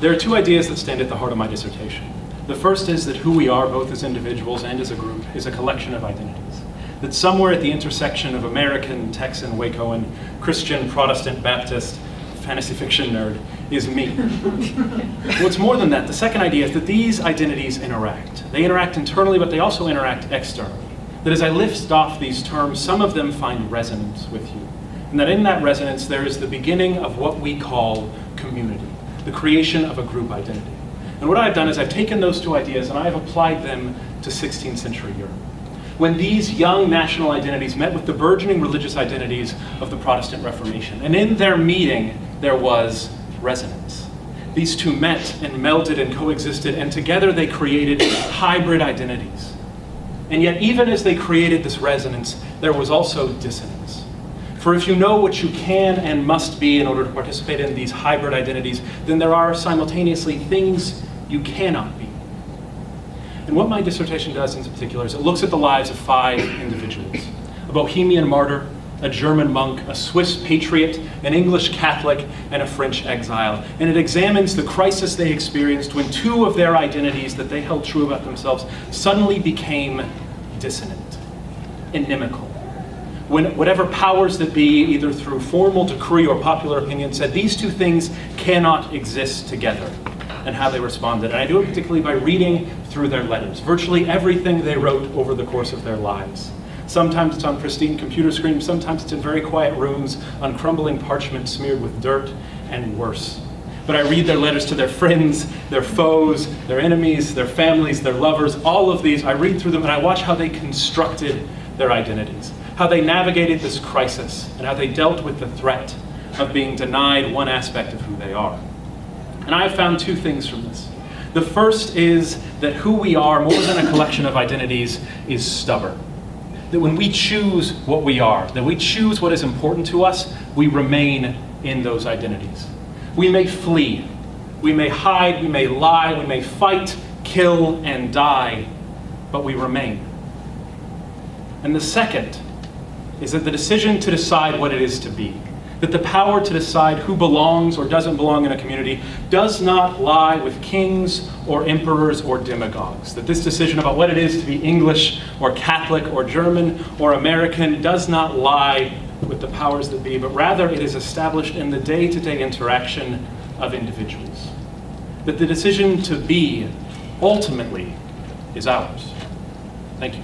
There are two ideas that stand at the heart of my dissertation. The first is that who we are, both as individuals and as a group, is a collection of identities. That somewhere at the intersection of American, Texan, Wacoan, Christian, Protestant, Baptist, fantasy fiction nerd, is me. What's more than that, the second idea is that these identities interact. They interact internally, but they also interact externally. That as I lift off these terms, some of them find resonance with you. And that in that resonance, there is the beginning of what we call community, the creation of a group identity. And what I've done is I've taken those two ideas and I've applied them to 16th century Europe. When these young national identities met with the burgeoning religious identities of the Protestant Reformation. And in their meeting, there was resonance. These two met and melded and coexisted, and together they created hybrid identities. And yet, even as they created this resonance, there was also dissonance. For if you know what you can and must be in order to participate in these hybrid identities, then there are simultaneously things you cannot be. And what my dissertation does in particular is it looks at the lives of 5 individuals: a Bohemian martyr, a German monk, a Swiss patriot, an English Catholic, and a French exile. And it examines the crisis they experienced when 2 of their identities that they held true about themselves suddenly became dissonant, inimical. When whatever powers that be, either through formal decree or popular opinion, said these 2 things cannot exist together, and how they responded. And I do it particularly by reading through their letters, virtually everything they wrote over the course of their lives. Sometimes it's on pristine computer screens, sometimes it's in very quiet rooms on crumbling parchment smeared with dirt, and worse. But I read their letters to their friends, their foes, their enemies, their families, their lovers, all of these. I read through them and I watch how they constructed their identities, how they navigated this crisis, and how they dealt with the threat of being denied one aspect of who they are. And I have found 2 things from this. The first is that who we are, more than a collection of identities, is stubborn. That when we choose what we are, that we choose what is important to us, we remain in those identities. We may flee, we may hide, we may lie, we may fight, kill, and die, but we remain. And the second is that the decision to decide what it is to be, that the power to decide who belongs or doesn't belong in a community does not lie with kings or emperors or demagogues. That this decision about what it is to be English or Catholic or German or American does not lie with the powers that be, but rather it is established in the day-to-day interaction of individuals. That the decision to be ultimately is ours. Thank you.